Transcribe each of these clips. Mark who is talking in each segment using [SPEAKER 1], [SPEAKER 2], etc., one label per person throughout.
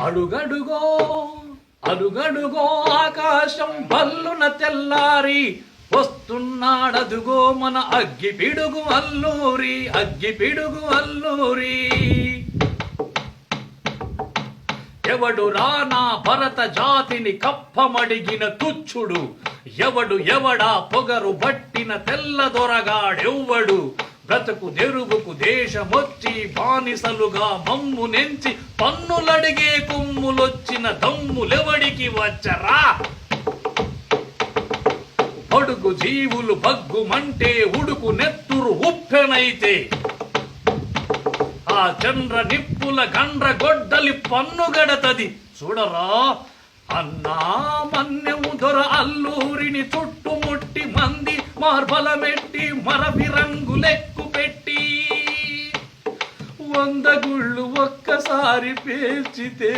[SPEAKER 1] అడుగడుగో అడుగడుగో ఆకాశం బల్లున తెల్లారి వస్తున్నాడదుగో మన అగ్గిపిడుగు అల్లూరి అగ్గిపిడుగు అల్లూరి. ఎవడు రానా భరత జాతిని కప్పమడిగిన తుచ్చుడు, ఎవడు ఎవడా పొగరు బట్టిన తెల్ల దొరగాడెవ్వడు. బ్రతుకు తెరుగుకు దేశమొచ్చి బానిసలుగా మమ్ము నెంచి పన్నులడిగే కొమ్ములొచ్చిన దమ్ములెవడికి వచ్చరా. పడుగు జీవులు బగ్గుమంటే ఉడుకు నెత్తురు ఉప్పెనైతే ఆ చంద్ర నిప్పుల గండ్ర గొడ్డలి పన్నుగడతది చూడరా. అన్నా మన్నెము దొర అల్లూరిని చుట్టుముట్టి మంది మార్బలమెట్టి మరవి రంగులెక్కు పెట్టి 100 గుళ్ళు ఒక్కసారి పేర్చితే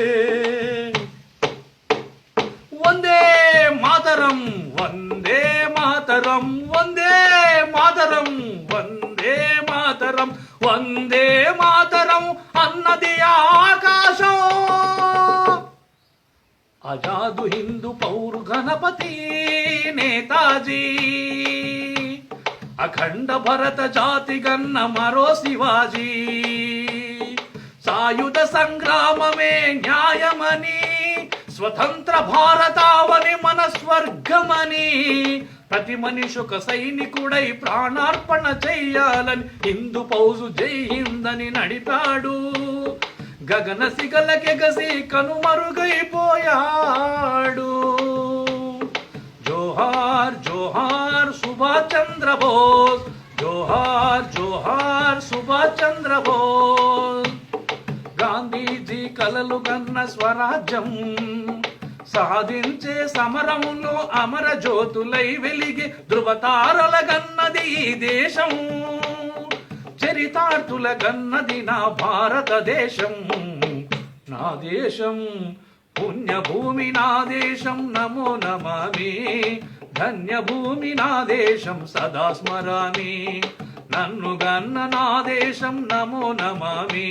[SPEAKER 1] వందే మాతరం వందే మాతరం వందే మాతరం వందే మాతరం వందే మాతరం అన్నది ఆకాశం. ఆజాదు హిందూ పౌరు గణపతి నేతాజీ, అఖండ భరత జాతి గన్న మరో శివాజీ. సాయుధ సంగ్రామమే న్యాయమని, స్వతంత్ర భారతావని మన స్వర్గమని, ప్రతి మనిషొక సైనికుడై ప్రాణార్పణ చెయ్యాలని హిందూ ఫౌజు జై హిందని నడిపాడు. గగన సిగలకెగసి కనుమరుగైపోయాడు. జోహార్ జోహార్ సుభాష్ చంద్ర బోస్, జోహార్ జోహార్ సుభాష్ చంద్ర బోస్. గాంధీజీ కలలు కన్న స్వరాజ్యం సాధించే సమరములో అమర జ్యోతులై వెలిగి ధృవతారల గన్నది ఈ దేశం. చరితార్థుల గన్నది నా భారతదేశం. నా దేశం పుణ్యభూమి నా దేశం నమో నమామి. ధన్యభూమి నా దేశం సదా స్మరామి. నన్ను గన్న నా దేశం నమో నమామి.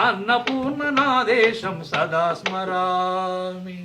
[SPEAKER 1] అన్నపూర్ణ నా దేశం సదా స్మరామి.